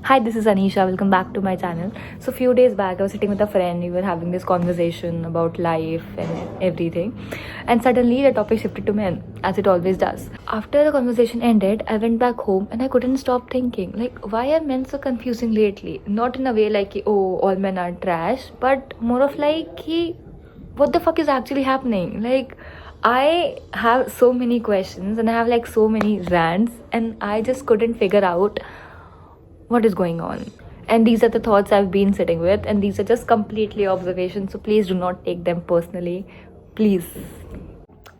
Hi, this is Anisha. Welcome back to my channel. So, few days back, I was sitting with a friend. We were having this conversation about life and everything, and suddenly the topic shifted to men, as it always does. After the conversation ended, I went back home and I couldn't stop thinking, like, why are men so confusing lately? Not in a way like, oh, all men are trash, but more of like, what the fuck is actually happening? Like, I have so many questions and I have like so many rants, and I just couldn't figure out what is going on. And these are the thoughts I've been sitting with, and these are just completely observations, so please do not take them personally. Please.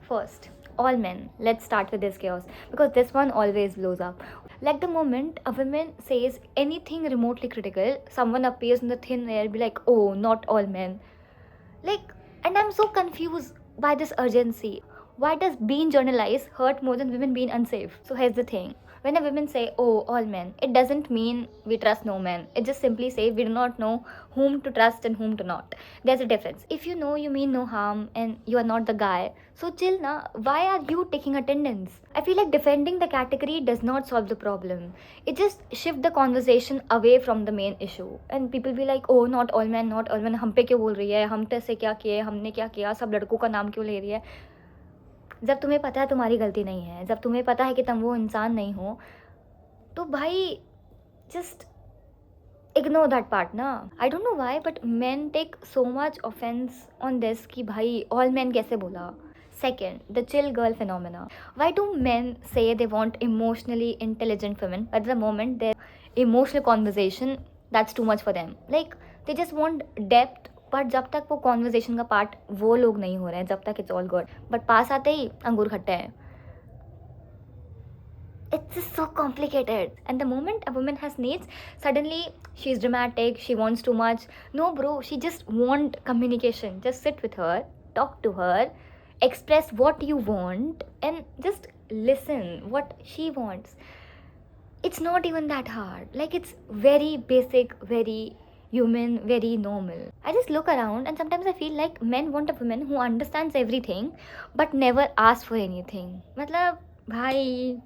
First, all men. Let's start with this chaos because this one always blows up. Like the moment a woman says anything remotely critical, someone appears in the thin air, be like, oh, not all men. Like, and I'm so confused by this urgency. Why does being journalized hurt more than women being unsafe? So here's the thing. When a woman say, oh, all men, it doesn't mean we trust no man. It just simply say we do not know whom to trust and whom to not. There's a difference. If you know you mean no harm and you are not the guy, so chill na. Why are you taking attendance? I feel like defending the category does not solve the problem. It just shift the conversation away from the main issue. And people be like, oh, not all men, not all men. हम पे क्यों बोल रही है? हम से क्या किए? हमने क्या किया? सब लड़कों का नाम क्यों ले रही है? जब तुम्हें पता है तुम्हारी गलती नहीं है, जब तुम्हें पता है कि तुम वो इंसान नहीं हो, तो भाई just ignore that part ना. I don't know why, but men take so much offense on this कि भाई all men कैसे बोला. Second, the chill girl phenomena. Why do men say they want emotionally intelligent women, but the moment their emotional conversation, that's too much for them. Like they just want depth, but जब तक वो conversation का part वो लोग नहीं हो रहे हैं, जब तक इट्स ऑल गुड, बट पास आते ही अंगूर खट्टे हैं. It's just so complicated. And the moment a woman has needs, suddenly she's dramatic, she wants too much. No, bro, she just want communication. Just sit with her, talk to her, express what you want, and just listen what she wants. It's not even that hard. Like, it's very basic, very human, very normal. I just look around and sometimes I feel like men want a woman who understands everything but never asks for anything. मतलब भाई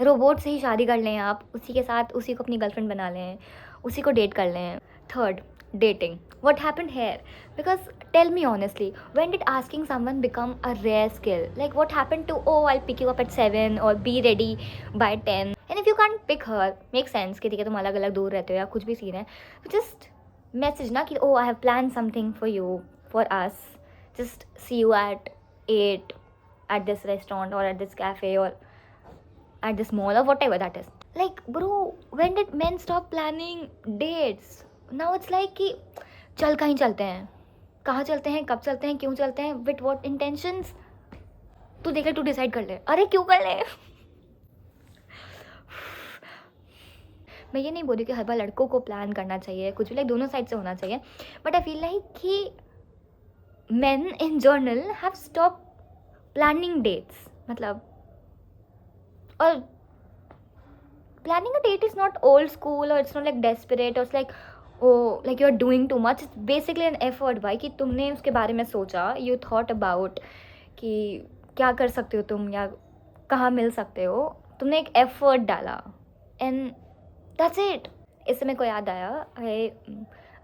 robot से ही शादी कर लें आप, उसी के साथ उसी को अपनी गर्लफ्रेंड बना लें, उसी को डेट कर लें. Third, dating. What happened here? Because tell me honestly, when did asking someone become a rare skill? Like what happened to, oh, I'll pick you up at 7 or be ready by 10. And if you can't pick her, make sense कि ठीक है तुम अलग अलग दूर रहते हो या कुछ भी सीन है, just message ना कि, oh, I have planned something for you, for us, just see you at 8 at this restaurant or at this cafe or at this mall or whatever that is. Like, bro, when did men stop planning dates? Now it's like कि चल कहीं चलते हैं, कहाँ चलते हैं, कब चलते हैं, क्यों चलते हैं, with what intentions? तू देख ले, तू डिसाइड कर ले. अरे क्यों कर ले? मैं ये नहीं बोल रही कि हर बार लड़कों को प्लान करना चाहिए, कुछ भी, लाइक दोनों साइड से होना चाहिए, बट आई फील लाइक कि men in general have stopped planning dates. मतलब, और planning a date is not old school or it's not like desperate or it's like, oh, like you're doing too much. It's basically an effort भाई कि तुमने उसके बारे में सोचा, you thought about कि क्या कर सकते हो तुम या कहाँ मिल सकते हो, तुमने एक effort डाला, and that's it. इससे मेरे को याद आया,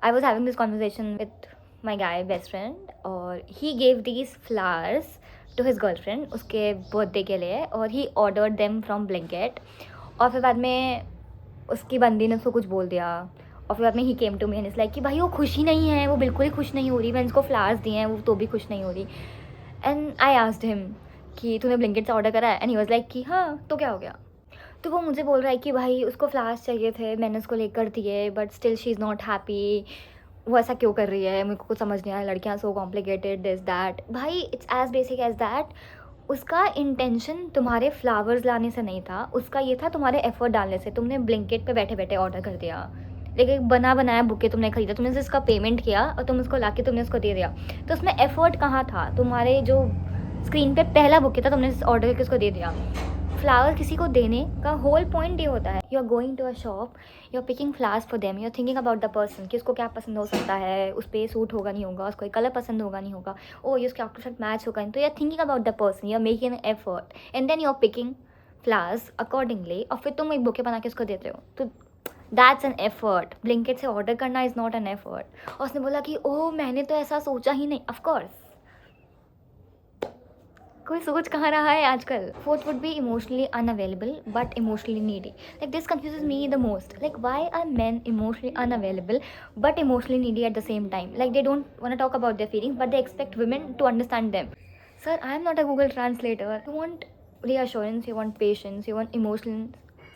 I was having this conversation with my guy best friend और he gave these flowers to his girlfriend उसके बर्थडे के लिए, और he ordered them from Blinkit. और फिर बाद में उसकी बंदी ने उसको कुछ बोल दिया, और फिर बाद में ही came to me and is like कि भाई वो खुश ही नहीं है, वो बिल्कुल ही खुश नहीं हो रही, मैंने उसको फ्लावर्स दिए हैं वो तो भी खुश नहीं हो रही. एंड आई आस्क्ड हिम कि तूने ब्लिंकिट से ऑर्डर करा है, एंड ही वाज लाइक कि हाँ तो क्या हो गया. तो वो मुझे बोल रहा है कि भाई उसको फ्लावर्स चाहिए थे, मैंने उसको लेकर दिए, but still she is not happy. वो ऐसा क्यों कर रही है, मेरे को कुछ समझ नहीं आया, लड़कियाँ सो कॉम्प्लिकेटेड दिस दैट. भाई it's as basic as that. उसका इंटेंशन तुम्हारे फ्लावर्स लाने से नहीं था, उसका ये था तुम्हारे एफर्ट डालने से. तुमने ब्लिंकिट पे बैठे बैठे ऑर्डर कर दिया, लेकिन बना बनाया बुके तुमने खरीदा, तुमने इसका पेमेंट किया और तुम उसको लाके तुमने उसको दे दिया. तो उसमें एफर्ट कहाँ था? तुम्हारे जो स्क्रीन पे पहला बुके था तुमने ऑर्डर करके उसको दे दिया. फ्लावर किसी को देने का होल पॉइंट ये होता है, you are going to a shop, you are picking flowers for them, you are thinking about the person कि उसको क्या पसंद हो सकता है, उस पर सूट होगा नहीं होगा, उसको कलर पसंद होगा नहीं होगा, ओ ये उसके आपके साथ मैच होगा नहीं. तो you are thinking about the person, you are making an effort and then you are picking flowers accordingly, और फिर तुम एक बुके बना के उसको देते हो. तो दैट्स एन एफर्ट. ब्लिंकिट से ऑर्डर करना इज़ नॉट एन एफर्ट. और उसने बोला कि ओह मैंने तो ऐसा सोचा ही नहीं. ऑफकोर्स कोई सोच कहाँ रहा है आजकल. Fourth would be emotionally unavailable but emotionally needy. Like this confuses me the most. Like why are men emotionally unavailable but emotionally needy at the same time? Like they don't want to talk about their feelings but they expect women to understand them. Sir, I am not a Google translator. You want reassurance, you want patience, you want emotional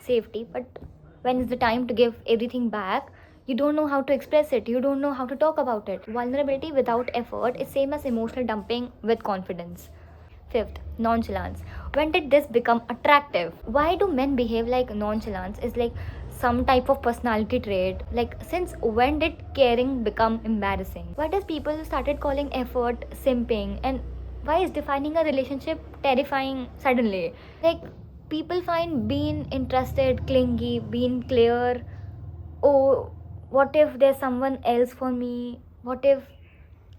safety, but when is the time to give everything back, you don't know how to express it, you don't know how to talk about it. Vulnerability without effort is same as emotional dumping with confidence. Fifth, nonchalance. When did this become attractive? Why do men behave like nonchalance is like some type of personality trait? Like since when did caring become embarrassing? Why does people started calling effort simping, and why is defining a relationship terrifying suddenly? Like people find being interested clingy, being clear. Oh, what if there's someone else for me? What if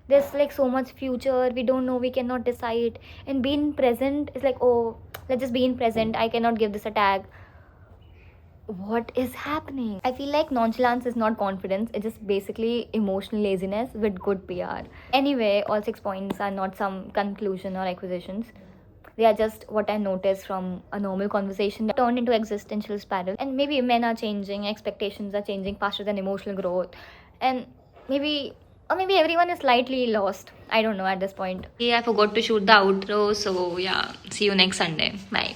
there's like so much future we don't know, we cannot decide? And being present is like, oh, let's just be in present, I cannot give this a tag. What is happening? I feel like nonchalance is not confidence, it's just basically emotional laziness with good PR. Anyway, all 6 points are not some conclusion or acquisitions. They are just what I noticed from a normal conversation that turned into existential spiral. And maybe men are changing, expectations are changing faster than emotional growth. And maybe, or maybe everyone is slightly lost. I don't know at this point. Yeah, I forgot to shoot the outro. So, yeah, see you next Sunday. Bye.